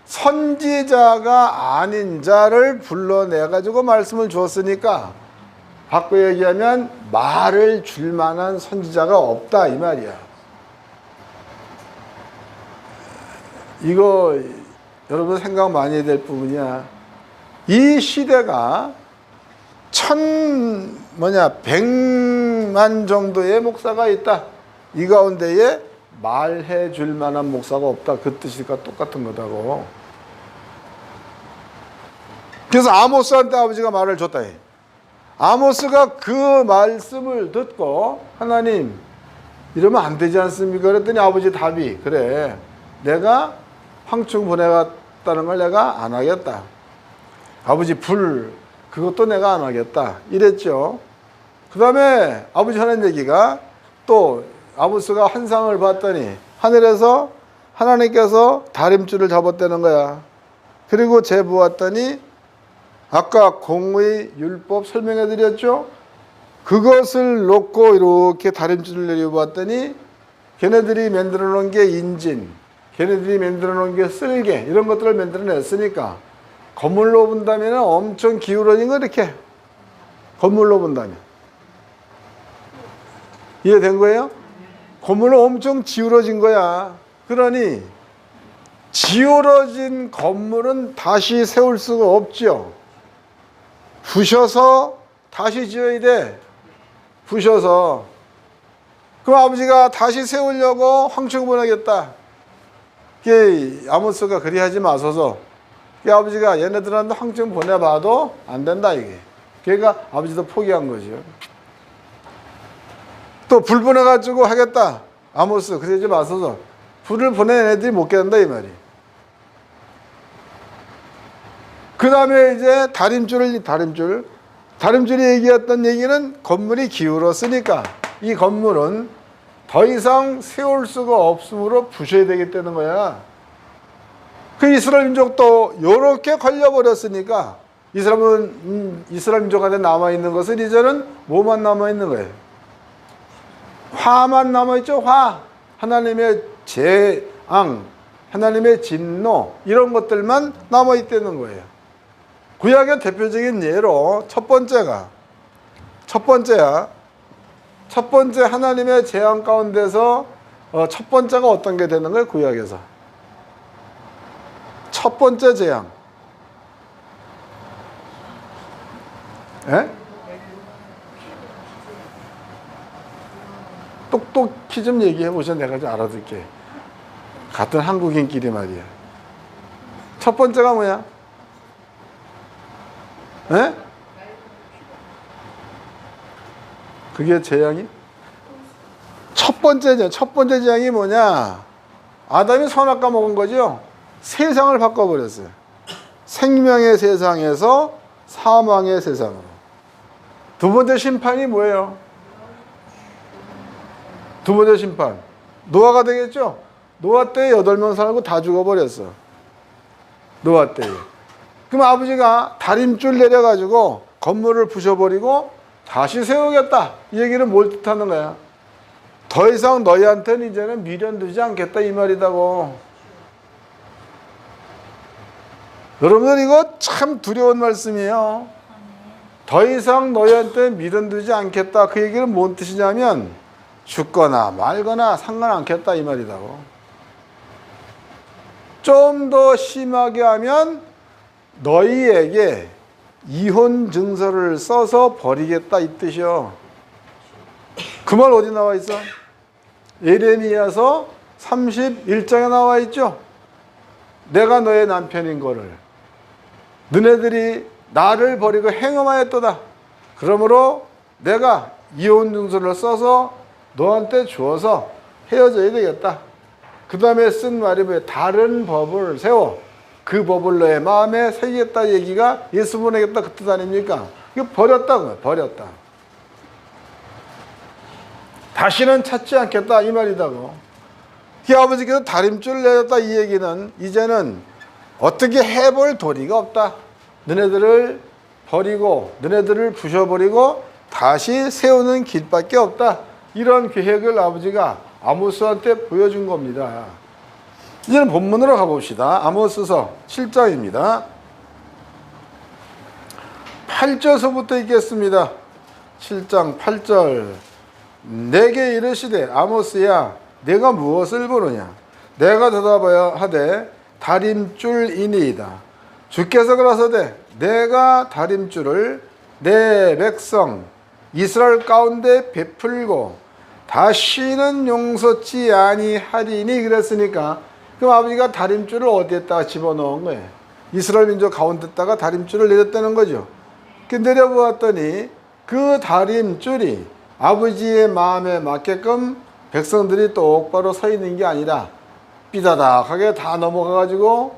[SPEAKER 1] 선지자가 아닌 자를 불러내가지고 말씀을 주었으니까 바꿔 얘기하면 말을 줄 만한 선지자가 없다 이 말이야. 이거 여러분 생각 많이 해야 될 부분이야. 이 시대가 100만 정도의 목사가 있다. 이 가운데에 말해 줄 만한 목사가 없다. 그 뜻이니까 똑같은 거다고. 그래서 아모스한테 아버지가 말을 줬다. 아모스가 그 말씀을 듣고 하나님 이러면 안 되지 않습니까? 그랬더니 아버지 답이 그래 내가 황충 보내갔다는 걸 내가 안 하겠다. 아버지 불 그것도 내가 안 하겠다 이랬죠. 그 다음에 아버지 하는 얘기가 또 아모스가 환상을 봤더니 하늘에서 하나님께서 다림줄을 잡았다는 거야. 그리고 재보았더니 아까 공의 율법 설명해 드렸죠. 그것을 놓고 이렇게 다림줄을 내려봤더니 걔네들이 만들어 놓은 게 인진, 걔네들이 만들어 놓은 게 쓸개 이런 것들을 만들어 냈으니까 건물로 본다면 엄청 기울어진 거 이렇게 건물로 본다면 이해된 거예요? 건물로 엄청 기울어진 거야. 그러니 기울어진 건물은 다시 세울 수가 없죠. 부셔서 다시 지어야 돼. 부셔서. 그럼 아버지가 다시 세우려고 황충 보내겠다. 아모스가 그리 하지 마소서. 아버지가 얘네들한테 황충 보내봐도 안 된다 이게. 그러니까 아버지도 포기한 거죠. 또 불 보내가지고 하겠다. 아모스 그러지 마소서. 불을 보낸 애들이 못 깨는다 이 말이. 그 다음에 이제 다림줄이 얘기했던 얘기는 건물이 기울었으니까 이 건물은 더 이상 세울 수가 없으므로 부셔야 되겠다는 거야. 그 이스라엘 민족도 요렇게 걸려버렸으니까 이스라엘 민족한테 남아있는 것은 이제는 뭐만 남아있는 거예요? 화만 남아있죠. 화. 하나님의 재앙, 하나님의 진노 이런 것들만 남아있다는 거예요. 구약의 대표적인 예로 첫 번째야. 첫 번째 하나님의 재앙 가운데서 첫 번째가 어떤 게 되는 거예요? 구약에서 첫 번째 재앙. 예? 똑똑히 좀 얘기해 보셔. 내가 좀 알아듣게. 같은 한국인끼리 말이야. 첫 번째가 뭐야? 예? 그게 재앙이? 첫 번째 재앙이 뭐냐? 아담이 선악과 먹은 거죠. 세상을 바꿔버렸어요. 생명의 세상에서 사망의 세상으로. 두 번째 심판이 뭐예요? 두 번째 심판 노아가 되겠죠. 노아 때에 8명 살고 다 죽어버렸어. 노아 때에. 그럼 아버지가 다림줄 내려가지고 건물을 부셔버리고 다시 세우겠다. 이 얘기는 뭘 뜻하는 거야? 더 이상 너희한테는 이제는 미련 두지 않겠다 이 말이다고. 여러분들 이거 참 두려운 말씀이에요. 더 이상 너희한테 미련 두지 않겠다. 그 얘기는 뭔 뜻이냐면 죽거나 말거나 상관 않겠다 이 말이다고. 좀 더 심하게 하면 너희에게 이혼 증서를 써서 버리겠다 이 뜻이요. 그 말 어디 나와 있어? 예레미야서 31장에 나와 있죠. 내가 너의 남편인 거를 너네들이 나를 버리고 행음하였도다. 그러므로 내가 이혼 증서를 써서 너한테 주어서 헤어져야 되겠다. 그 다음에 쓴 말이 뭐예요? 다른 법을 세워 그 법을 너의 마음에 새기겠다 얘기가 예수 보내겠다 그 뜻 아닙니까? 이거 버렸다고요. 버렸다. 다시는 찾지 않겠다 이 말이다고. 그 아버지께서 다림줄을 내렸다 이 얘기는 이제는 어떻게 해볼 도리가 없다. 너네들을 버리고 너네들을 부셔버리고 다시 세우는 길밖에 없다. 이런 계획을 아버지가 아모스한테 보여준 겁니다. 이제는 본문으로 가봅시다. 아모스서 7장입니다. 8절서부터 읽겠습니다. 7장 8절. 내게 이르시되 아모스야 내가 무엇을 보느냐. 내가 대답하여 하되 다림줄이니이다. 주께서 그러사대 내가 다림줄을 내 백성 이스라엘 가운데 베풀고 다시는 용서치 아니하리니 그랬으니까 그럼 아버지가 다림줄을 어디에다가 집어넣은 거예요? 이스라엘 민족 가운데다가 다림줄을 내렸다는 거죠. 그 내려보았더니 그 다림줄이 아버지의 마음에 맞게끔 백성들이 똑바로 서 있는 게 아니라 삐다닥하게 다 넘어가가지고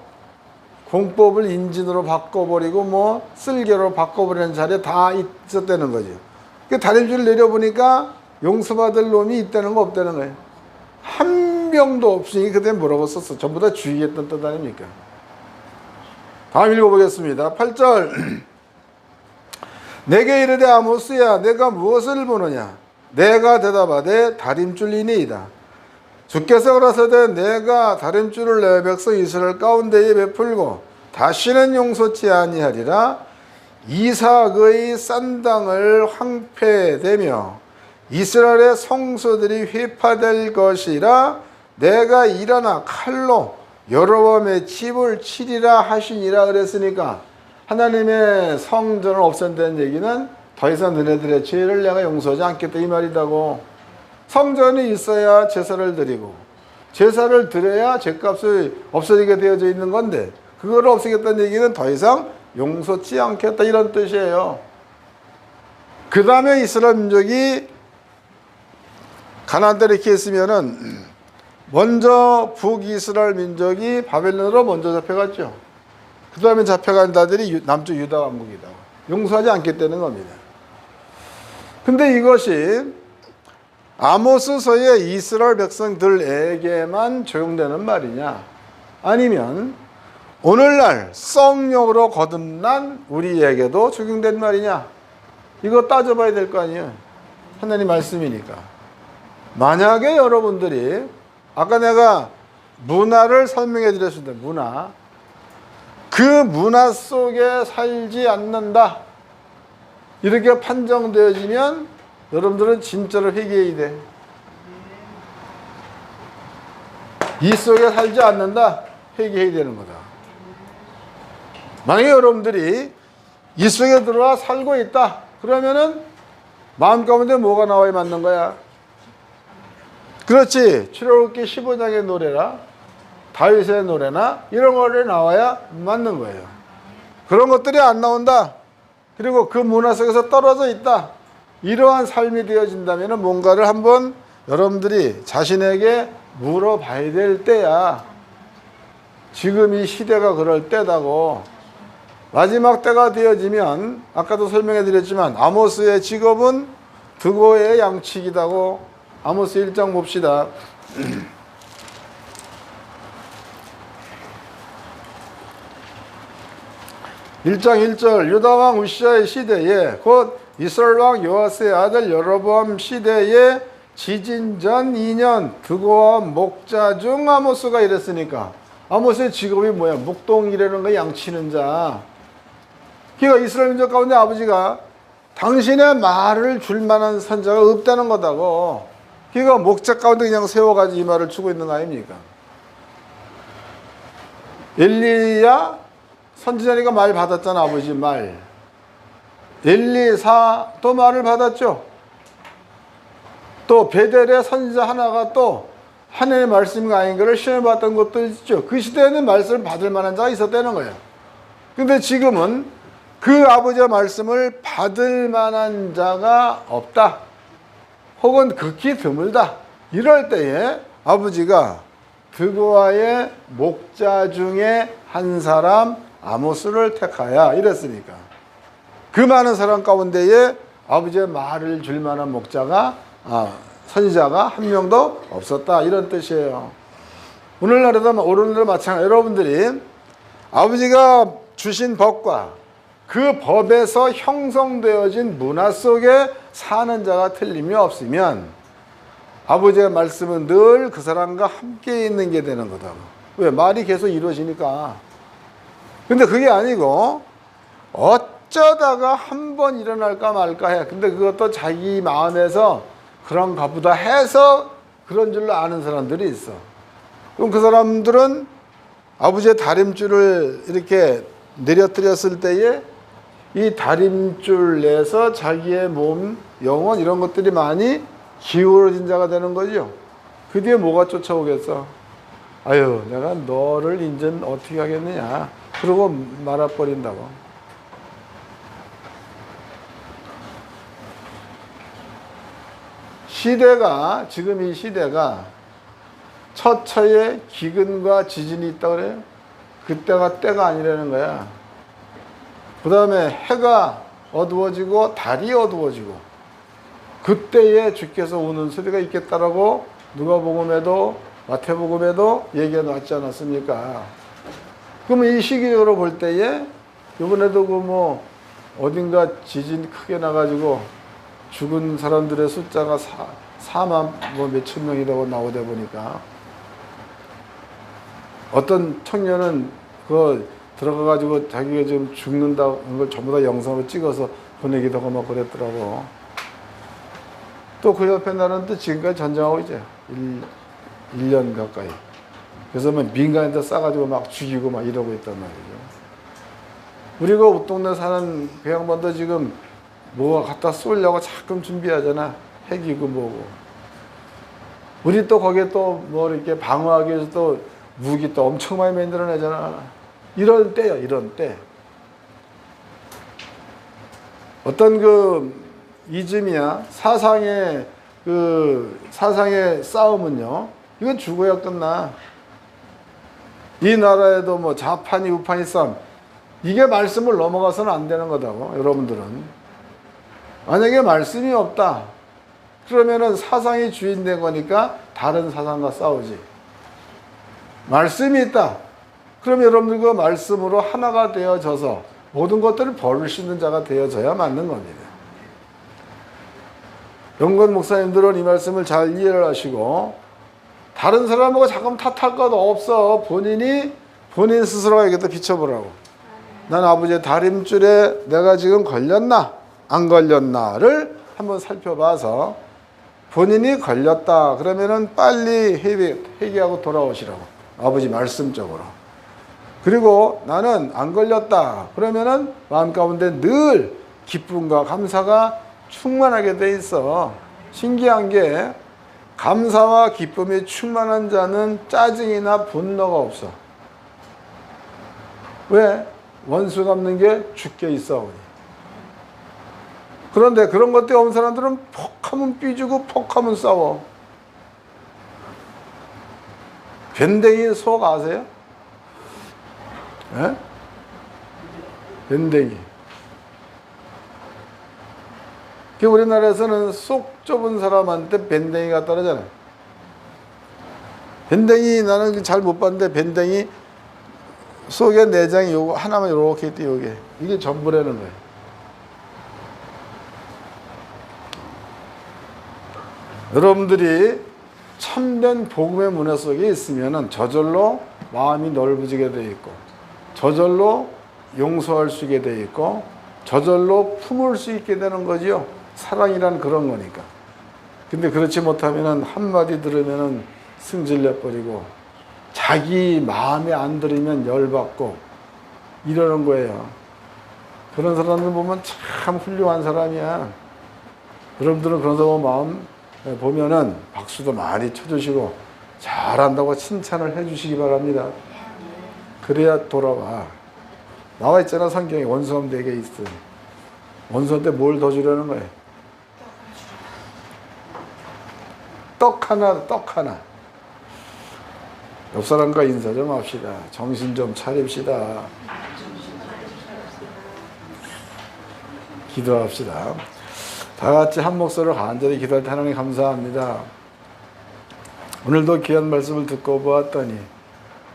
[SPEAKER 1] 공법을 인진으로 바꿔버리고 뭐 쓸개로 바꿔버리는 자리에 다 있었다는 거죠. 그 다림줄을 내려보니까 용서받을 놈이 있다는 거 없다는 거예요. 한 명도 없으니 그때 뭐라고 썼어? 전부 다 주의했던 뜻 아닙니까? 다음 읽어보겠습니다. 8절. 내게 이르되 아모스야 내가 무엇을 보느냐. 내가 대답하되 다림줄이니이다. 주께서 그러사대 내가 다림줄을 내 백성 이스라엘 가운데에 베풀고 다시는 용서치 아니하리라. 이삭의 싼 땅을 황폐되며 이스라엘의 성소들이 회파될 것이라. 내가 일어나 칼로 여로보암의 집을 치리라 하시니라 그랬으니까 하나님의 성전을 없앤다는 얘기는 더 이상 너네들의 죄를 내가 용서하지 않겠다 이 말이다고. 성전이 있어야 제사를 드리고 제사를 드려야 죄값이 없어지게 되어져 있는 건데 그거를 없애겠다는 얘기는 더 이상 용서치 않겠다 이런 뜻이에요. 그 다음에 이스라엘 민족이 가나안 땅에 이렇게 있으면은 먼저 북이스라엘 민족이 바벨론으로 먼저 잡혀갔죠. 그 다음에 잡혀간 자들이 남쪽 유다 왕국이다. 용서하지 않겠다는 겁니다. 근데 이것이 아모스서의 이스라엘 백성들에게만 적용되는 말이냐 아니면 오늘날 성령으로 거듭난 우리에게도 적용된 말이냐 이거 따져봐야 될 거 아니에요. 하나님 말씀이니까. 만약에 여러분들이 아까 내가 문화를 설명해 드렸습니다. 문화. 그 문화 속에 살지 않는다 이렇게 판정되어지면 여러분들은 진짜로 회개해야 돼. 이 속에 살지 않는다 회개해야 되는 거다. 만약에 여러분들이 이 속에 들어와 살고 있다 그러면은 마음 가운데 뭐가 나와야 맞는 거야? 그렇지. 출애굽기 15장의 노래라 다윗의 노래나 이런 거를 나와야 맞는 거예요. 그런 것들이 안 나온다. 그리고 그 문화 속에서 떨어져 있다. 이러한 삶이 되어진다면 뭔가를 한번 여러분들이 자신에게 물어봐야 될 때야. 지금 이 시대가 그럴 때다고. 마지막 때가 되어지면 아까도 설명해 드렸지만 아모스의 직업은 드고의 양치기다고. 아모스 1장 봅시다. 1장 1절 유다왕 우시아의 시대에 곧 이스라엘 왕 요아스의 아들 여로보암 시대에 지진전 2년 드고와 목자 중 아모스가 이랬으니까 아모스의 직업이 뭐야? 묵동이라는 거 양치는 자. 그러니까 이스라엘 민족 가운데 아버지가 당신의 말을 줄 만한 선자가 없다는 거다고. 그러니까 목자 가운데 그냥 세워가지고 이 말을 주고 있는 거 아닙니까? 엘리야 선지자니까 말 받았잖아. 아버지 말. 엘리사 또 말을 받았죠. 또 베델의 선지자 하나가 또 하나님의 말씀이 아닌가를 시험해봤던 것도 있죠. 그 시대에는 말씀을 받을 만한 자가 있었다는 거예요. 근데 지금은 그 아버지의 말씀을 받을 만한 자가 없다. 혹은 극히 드물다. 이럴 때에 아버지가 드고아의 목자 중에 한 사람 아모스를 택하여 이랬으니까 그 많은 사람 가운데에 아버지의 말을 줄 만한 목자가 선지자가 한 명도 없었다. 이런 뜻이에요. 오늘날도 마찬가지. 여러분들이 아버지가 주신 법과 그 법에서 형성되어진 문화 속에 사는 자가 틀림이 없으면 아버지의 말씀은 늘 그 사람과 함께 있는 게 되는 거다. 왜? 말이 계속 이루어지니까. 근데 그게 아니고 어쩌다가 한 번 일어날까 말까 해. 근데 그것도 자기 마음에서 그런가 보다 해서 그런 줄로 아는 사람들이 있어. 그럼 그 사람들은 아버지의 다림줄을 이렇게 내려뜨렸을 때에 이 다림줄 내에서 자기의 몸, 영혼 이런 것들이 많이 기울어진 자가 되는 거죠. 그 뒤에 뭐가 쫓아오겠어? 아유, 내가 너를 인전 어떻게 하겠느냐. 그러고 말아버린다고. 시대가, 지금 이 시대가 처처에 기근과 지진이 있다 그래요. 그때가 때가 아니라는 거야. 그 다음에 해가 어두워지고 달이 어두워지고 그때에 주께서 우는 소리가 있겠다라고 누가복음에도 마태복음에도 얘기해 놨지 않았습니까? 그러면 이 시기적으로 볼 때에 이번에도 그 뭐 어딘가 지진 크게 나가지고 죽은 사람들의 숫자가 4만 뭐 몇천 명이라고 나오다 보니까 어떤 청년은 그거 들어가가지고 자기가 지금 죽는다는 걸 전부 다 영상으로 찍어서 보내기도 하고 막 그랬더라고. 또 그 옆에 나라는 또 지금까지 전쟁하고 이제 1년 가까이. 그래서 뭐 민간인들 싸가지고 막 죽이고 막 이러고 있단 말이죠. 우리가 웃동네 사는 그 양반도 지금 뭐 갖다 쏘려고 자꾸 준비하잖아. 핵이고 뭐고. 우리 또 거기에 또 뭐 이렇게 방어하기 위해서 또 무기 또 엄청 많이 만들어내잖아. 이런 때요, 이런 때. 어떤 그 이즘이야, 사상의 싸움은요, 이건 죽어야 끝나. 이 나라에도 뭐 좌판이 우판이 싸움. 이게 말씀을 넘어가서는 안 되는 거다고, 여러분들은. 만약에 말씀이 없다. 그러면은 사상이 주인된 거니까 다른 사상과 싸우지. 말씀이 있다. 그럼 여러분들 그 말씀으로 하나가 되어져서 모든 것들을 벌을 수 있는 자가 되어져야 맞는 겁니다. 영건 목사님들은 이 말씀을 잘 이해를 하시고 다른 사람하고 잠깐 탓할 것 없어. 본인 스스로가 이것도 비춰보라고. 난 아버지의 다림줄에 내가 지금 걸렸나 안 걸렸나를 한번 살펴봐서 본인이 걸렸다 그러면은 빨리 회개하고 돌아오시라고. 아버지 말씀적으로. 그리고 나는 안 걸렸다 그러면은 마음 가운데 늘 기쁨과 감사가 충만하게 돼 있어. 신기한 게 감사와 기쁨이 충만한 자는 짜증이나 분노가 없어. 왜? 원수 갚는 게 죽게 있어. 그런데 그런 것들이 없는 사람들은 폭하면 삐지고 폭하면 싸워. 변댕이 속 아세요? 예? 변댕이. 우리나라에서는 속 좁은 사람한테 변댕이가 떨어져요. 변댕이 나는 잘 못 봤는데 변댕이 속에 내장이 요거 하나만 이렇게 있대. 요게 이게 전부라는 거예요. 여러분들이 참된 복음의 문화 속에 있으면은 저절로 마음이 넓어지게 돼 있고 저절로 용서할 수 있게 돼 있고 저절로 품을 수 있게 되는 거지요. 사랑이란 그런 거니까. 근데 그렇지 못하면은 한마디 들으면은 승질내 버리고 자기 마음에 안 들으면 열받고 이러는 거예요. 그런 사람들 보면 참 훌륭한 사람이야. 여러분들은 그런 사람 마음 보면은 박수도 많이 쳐주시고 잘한다고 칭찬을 해주시기 바랍니다. 그래야 돌아와. 나와 있잖아, 성경에. 원수하면 내게 있어. 원수한테 뭘 더 주려는 거예요? 떡 하나, 떡 하나. 옆 사람과 인사 좀 합시다. 정신 좀 차립시다. 기도합시다. 다 같이 한 목소리로 간절히 기도할 때 하나님 감사합니다. 오늘도 귀한 말씀을 듣고 보았더니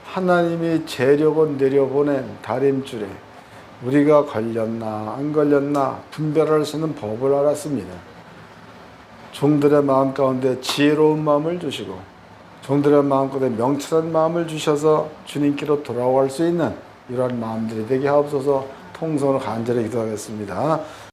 [SPEAKER 1] 하나님이 재려고 내려보낸 다림줄에 우리가 걸렸나 안 걸렸나 분별할 수 있는 법을 알았습니다. 종들의 마음 가운데 지혜로운 마음을 주시고 종들의 마음 가운데 명철한 마음을 주셔서 주님께로 돌아갈 수 있는 이러한 마음들이 되게 하옵소서. 통성으로 간절히 기도하겠습니다.